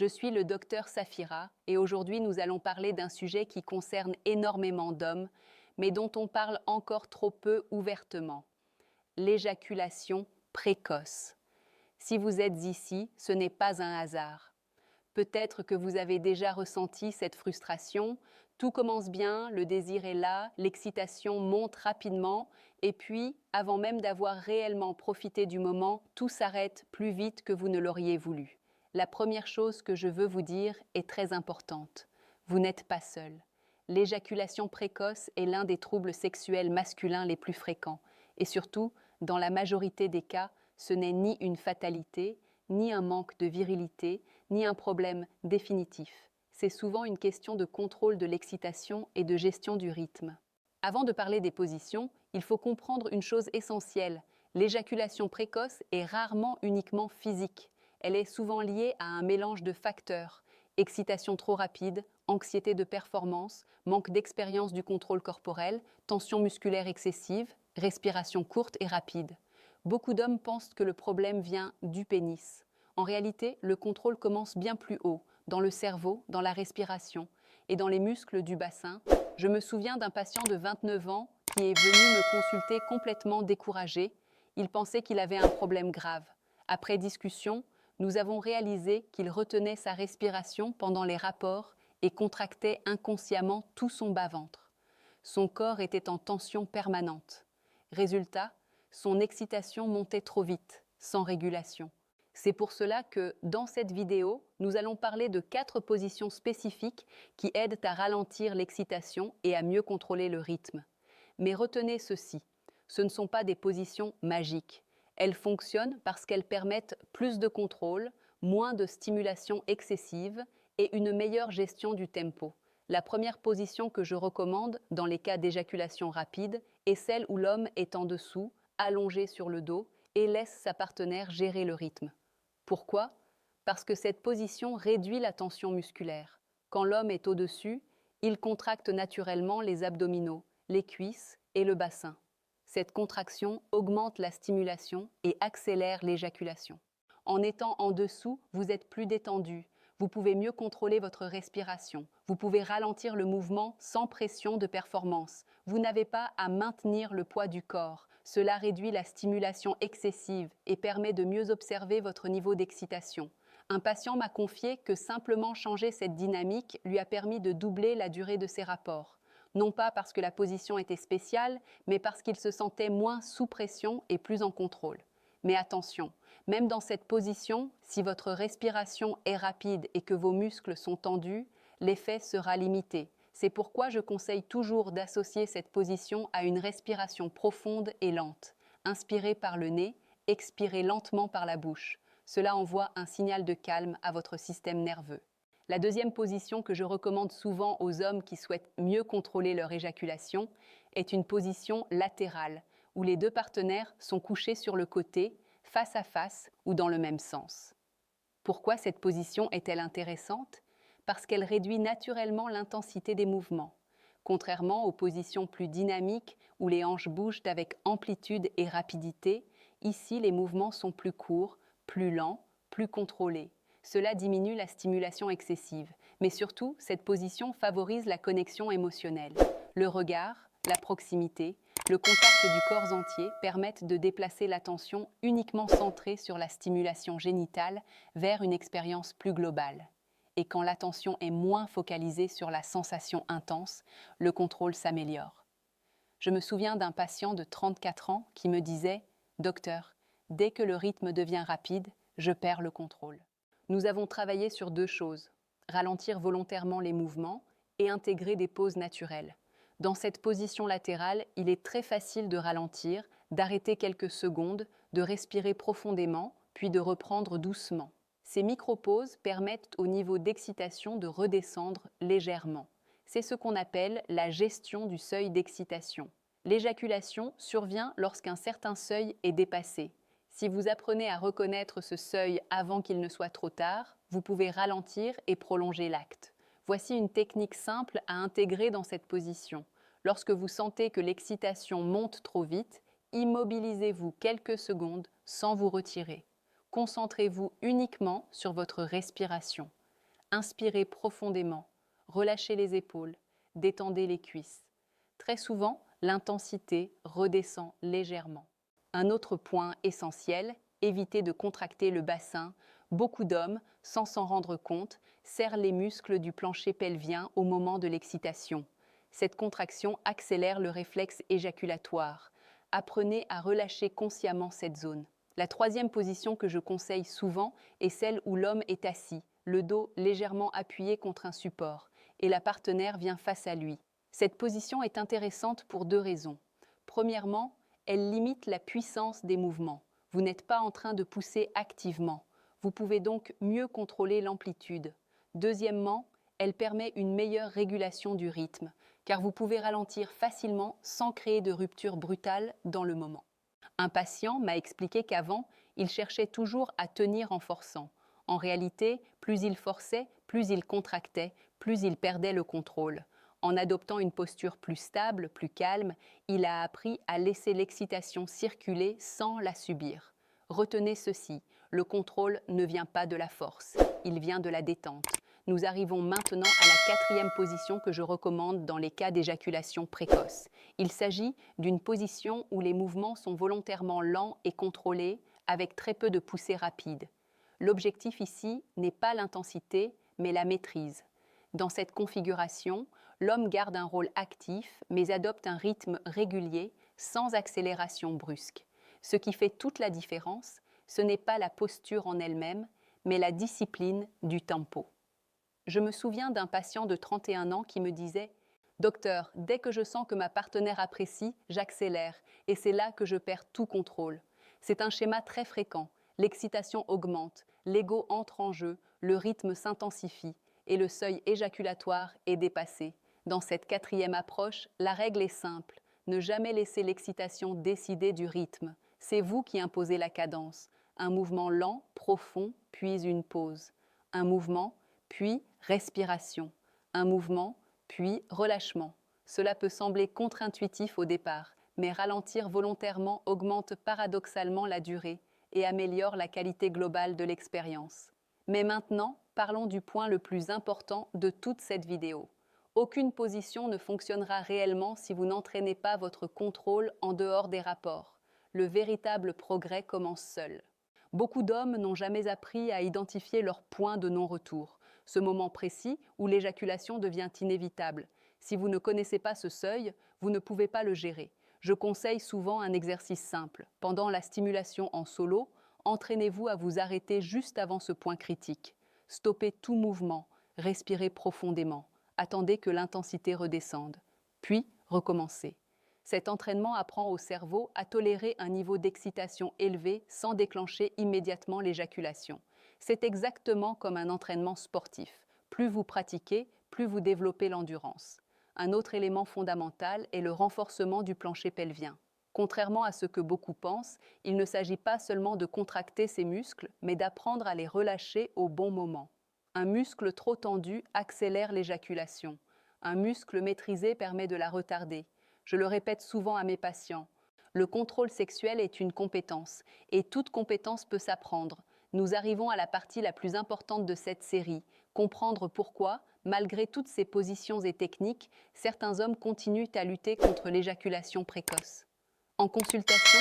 Je suis le docteur Safira et aujourd'hui nous allons parler d'un sujet qui concerne énormément d'hommes, mais dont on parle encore trop peu ouvertement. L'éjaculation précoce. Si vous êtes ici, ce n'est pas un hasard. Peut-être que vous avez déjà ressenti cette frustration. Tout commence bien, le désir est là, l'excitation monte rapidement, et puis, avant même d'avoir réellement profité du moment, tout s'arrête plus vite que vous ne l'auriez voulu. La première chose que je veux vous dire est très importante. Vous n'êtes pas seul. L'éjaculation précoce est l'un des troubles sexuels masculins les plus fréquents. Et surtout, dans la majorité des cas, ce n'est ni une fatalité, ni un manque de virilité, ni un problème définitif. C'est souvent une question de contrôle de l'excitation et de gestion du rythme. Avant de parler des positions, il faut comprendre une chose essentielle. L'éjaculation précoce est rarement uniquement physique. Elle est souvent liée à un mélange de facteurs. Excitation trop rapide, anxiété de performance, manque d'expérience du contrôle corporel, tension musculaire excessive, respiration courte et rapide. Beaucoup d'hommes pensent que le problème vient du pénis. En réalité, le contrôle commence bien plus haut, dans le cerveau, dans la respiration et dans les muscles du bassin. Je me souviens d'un patient de 29 ans qui est venu me consulter complètement découragé. Il pensait qu'il avait un problème grave. Après discussion, nous avons réalisé qu'il retenait sa respiration pendant les rapports et contractait inconsciemment tout son bas-ventre. Son corps était en tension permanente. Résultat, son excitation montait trop vite, sans régulation. C'est pour cela que, dans cette vidéo, nous allons parler de 4 positions spécifiques qui aident à ralentir l'excitation et à mieux contrôler le rythme. Mais retenez ceci, ce ne sont pas des positions magiques. Elles fonctionnent parce qu'elles permettent plus de contrôle, moins de stimulation excessive et une meilleure gestion du tempo. La première position que je recommande dans les cas d'éjaculation rapide est celle où l'homme est en dessous, allongé sur le dos et laisse sa partenaire gérer le rythme. Pourquoi? Parce que cette position réduit la tension musculaire. Quand l'homme est au-dessus, il contracte naturellement les abdominaux, les cuisses et le bassin. Cette contraction augmente la stimulation et accélère l'éjaculation. En étant en dessous, vous êtes plus détendu. Vous pouvez mieux contrôler votre respiration. Vous pouvez ralentir le mouvement sans pression de performance. Vous n'avez pas à maintenir le poids du corps. Cela réduit la stimulation excessive et permet de mieux observer votre niveau d'excitation. Un patient m'a confié que simplement changer cette dynamique lui a permis de doubler la durée de ses rapports. Non pas parce que la position était spéciale, mais parce qu'il se sentait moins sous pression et plus en contrôle. Mais attention, même dans cette position, si votre respiration est rapide et que vos muscles sont tendus, l'effet sera limité. C'est pourquoi je conseille toujours d'associer cette position à une respiration profonde et lente. Inspirez par le nez, expirez lentement par la bouche. Cela envoie un signal de calme à votre système nerveux. La deuxième position que je recommande souvent aux hommes qui souhaitent mieux contrôler leur éjaculation est une position latérale, où les deux partenaires sont couchés sur le côté, face à face ou dans le même sens. Pourquoi cette position est-elle intéressante? Parce qu'elle réduit naturellement l'intensité des mouvements. Contrairement aux positions plus dynamiques où les hanches bougent avec amplitude et rapidité, ici les mouvements sont plus courts, plus lents, plus contrôlés. Cela diminue la stimulation excessive, mais surtout, cette position favorise la connexion émotionnelle. Le regard, la proximité, le contact du corps entier permettent de déplacer l'attention uniquement centrée sur la stimulation génitale vers une expérience plus globale. Et quand l'attention est moins focalisée sur la sensation intense, le contrôle s'améliore. Je me souviens d'un patient de 34 ans qui me disait « Docteur, dès que le rythme devient rapide, je perds le contrôle ». Nous avons travaillé sur 2 choses, ralentir volontairement les mouvements et intégrer des pauses naturelles. Dans cette position latérale, il est très facile de ralentir, d'arrêter quelques secondes, de respirer profondément, puis de reprendre doucement. Ces micro-pauses permettent au niveau d'excitation de redescendre légèrement. C'est ce qu'on appelle la gestion du seuil d'excitation. L'éjaculation survient lorsqu'un certain seuil est dépassé. Si vous apprenez à reconnaître ce seuil avant qu'il ne soit trop tard, vous pouvez ralentir et prolonger l'acte. Voici une technique simple à intégrer dans cette position. Lorsque vous sentez que l'excitation monte trop vite, immobilisez-vous quelques secondes sans vous retirer. Concentrez-vous uniquement sur votre respiration. Inspirez profondément, relâchez les épaules, détendez les cuisses. Très souvent, l'intensité redescend légèrement. Un autre point essentiel, évitez de contracter le bassin. Beaucoup d'hommes, sans s'en rendre compte, serrent les muscles du plancher pelvien au moment de l'excitation. Cette contraction accélère le réflexe éjaculatoire. Apprenez à relâcher consciemment cette zone. La troisième position que je conseille souvent est celle où l'homme est assis, le dos légèrement appuyé contre un support, et la partenaire vient face à lui. Cette position est intéressante pour deux raisons. Premièrement, elle limite la puissance des mouvements. Vous n'êtes pas en train de pousser activement. Vous pouvez donc mieux contrôler l'amplitude. Deuxièmement, elle permet une meilleure régulation du rythme, car vous pouvez ralentir facilement sans créer de rupture brutale dans le moment. Un patient m'a expliqué qu'avant, il cherchait toujours à tenir en forçant. En réalité, plus il forçait, plus il contractait, plus il perdait le contrôle. En adoptant une posture plus stable, plus calme, il a appris à laisser l'excitation circuler sans la subir. Retenez ceci, le contrôle ne vient pas de la force, il vient de la détente. Nous arrivons maintenant à la quatrième position que je recommande dans les cas d'éjaculation précoce. Il s'agit d'une position où les mouvements sont volontairement lents et contrôlés, avec très peu de poussées rapides. L'objectif ici n'est pas l'intensité, mais la maîtrise. Dans cette configuration, l'homme garde un rôle actif, mais adopte un rythme régulier, sans accélération brusque. Ce qui fait toute la différence, ce n'est pas la posture en elle-même, mais la discipline du tempo. Je me souviens d'un patient de 31 ans qui me disait « Docteur, dès que je sens que ma partenaire apprécie, j'accélère, et c'est là que je perds tout contrôle. C'est un schéma très fréquent. L'excitation augmente, l'ego entre en jeu, le rythme s'intensifie, et le seuil éjaculatoire est dépassé. Dans cette quatrième approche, la règle est simple. Ne jamais laisser l'excitation décider du rythme. C'est vous qui imposez la cadence. Un mouvement lent, profond, puis une pause. Un mouvement, puis respiration. Un mouvement, puis relâchement. Cela peut sembler contre-intuitif au départ, mais ralentir volontairement augmente paradoxalement la durée et améliore la qualité globale de l'expérience. Mais maintenant, parlons du point le plus important de toute cette vidéo. Aucune position ne fonctionnera réellement si vous n'entraînez pas votre contrôle en dehors des rapports. Le véritable progrès commence seul. Beaucoup d'hommes n'ont jamais appris à identifier leur point de non-retour, ce moment précis où l'éjaculation devient inévitable. Si vous ne connaissez pas ce seuil, vous ne pouvez pas le gérer. Je conseille souvent un exercice simple. Pendant la stimulation en solo, entraînez-vous à vous arrêter juste avant ce point critique. Stoppez tout mouvement, respirez profondément, attendez que l'intensité redescende, puis recommencez. Cet entraînement apprend au cerveau à tolérer un niveau d'excitation élevé sans déclencher immédiatement l'éjaculation. C'est exactement comme un entraînement sportif. Plus vous pratiquez, plus vous développez l'endurance. Un autre élément fondamental est le renforcement du plancher pelvien. Contrairement à ce que beaucoup pensent, il ne s'agit pas seulement de contracter ses muscles, mais d'apprendre à les relâcher au bon moment. Un muscle trop tendu accélère l'éjaculation. Un muscle maîtrisé permet de la retarder. Je le répète souvent à mes patients. Le contrôle sexuel est une compétence, et toute compétence peut s'apprendre. Nous arrivons à la partie la plus importante de cette série, comprendre pourquoi, malgré toutes ces positions et techniques, certains hommes continuent à lutter contre l'éjaculation précoce. En consultation,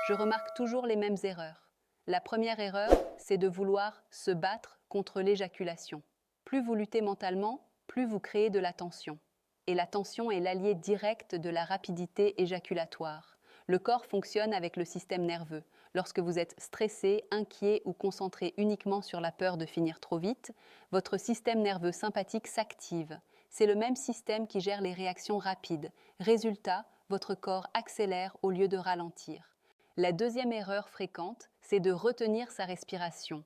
je remarque toujours les mêmes erreurs. La première erreur, c'est de vouloir se battre contre l'éjaculation. Plus vous luttez mentalement, plus vous créez de la tension. Et la tension est l'allié direct de la rapidité éjaculatoire. Le corps fonctionne avec le système nerveux. Lorsque vous êtes stressé, inquiet ou concentré uniquement sur la peur de finir trop vite, votre système nerveux sympathique s'active. C'est le même système qui gère les réactions rapides. Résultat, votre corps accélère au lieu de ralentir. La deuxième erreur fréquente, c'est de retenir sa respiration.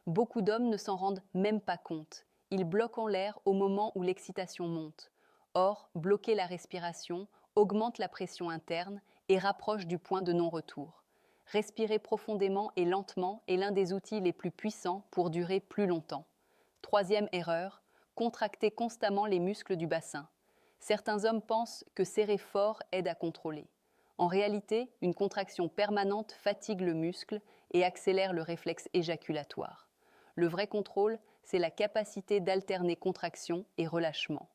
Beaucoup d'hommes ne s'en rendent même pas compte. Ils bloquent en l'air au moment où l'excitation monte. Or, bloquer la respiration augmente la pression interne et rapproche du point de non-retour. Respirer profondément et lentement est l'un des outils les plus puissants pour durer plus longtemps. Troisième erreur, contracter constamment les muscles du bassin. Certains hommes pensent que serrer fort aide à contrôler. En réalité, une contraction permanente fatigue le muscle et accélère le réflexe éjaculatoire. Le vrai contrôle, c'est la capacité d'alterner contraction et relâchement.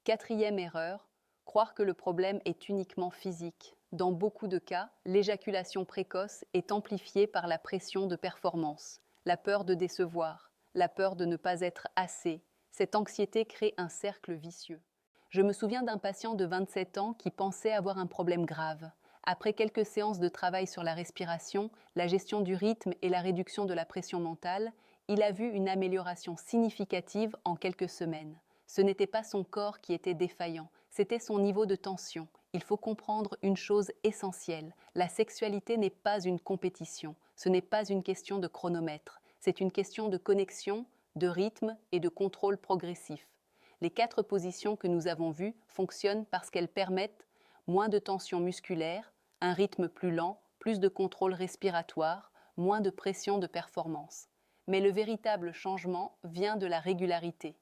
Quatrième erreur, croire que le problème est uniquement physique. Dans beaucoup de cas, l'éjaculation précoce est amplifiée par la pression de performance, la peur de décevoir, la peur de ne pas être assez. Cette anxiété crée un cercle vicieux. Je me souviens d'un patient de 27 ans qui pensait avoir un problème grave. Après quelques séances de travail sur la respiration, la gestion du rythme et la réduction de la pression mentale, il a vu une amélioration significative en quelques semaines. Ce n'était pas son corps qui était défaillant, c'était son niveau de tension. Il faut comprendre une chose essentielle, la sexualité n'est pas une compétition, ce n'est pas une question de chronomètre, c'est une question de connexion, de rythme et de contrôle progressif. Les 4 positions que nous avons vues fonctionnent parce qu'elles permettent moins de tension musculaire, un rythme plus lent, plus de contrôle respiratoire, moins de pression de performance. Mais le véritable changement vient de la régularité.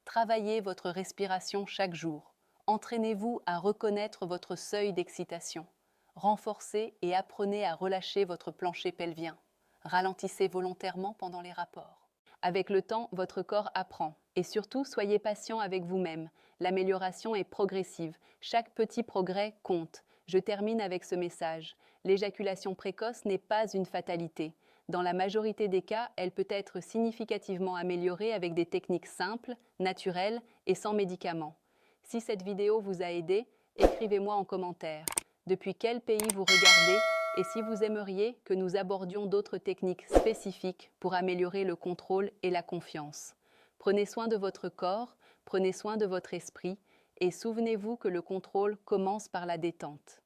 Travaillez votre respiration chaque jour. Entraînez-vous à reconnaître votre seuil d'excitation. Renforcez et apprenez à relâcher votre plancher pelvien. Ralentissez volontairement pendant les rapports. Avec le temps, votre corps apprend. Et surtout, soyez patient avec vous-même. L'amélioration est progressive. Chaque petit progrès compte. Je termine avec ce message. L'éjaculation précoce n'est pas une fatalité. Dans la majorité des cas, elle peut être significativement améliorée avec des techniques simples, naturelles et sans médicaments. Si cette vidéo vous a aidé, écrivez-moi en commentaire. Depuis quel pays vous regardez et si vous aimeriez que nous abordions d'autres techniques spécifiques pour améliorer le contrôle et la confiance. Prenez soin de votre corps, prenez soin de votre esprit et souvenez-vous que le contrôle commence par la détente.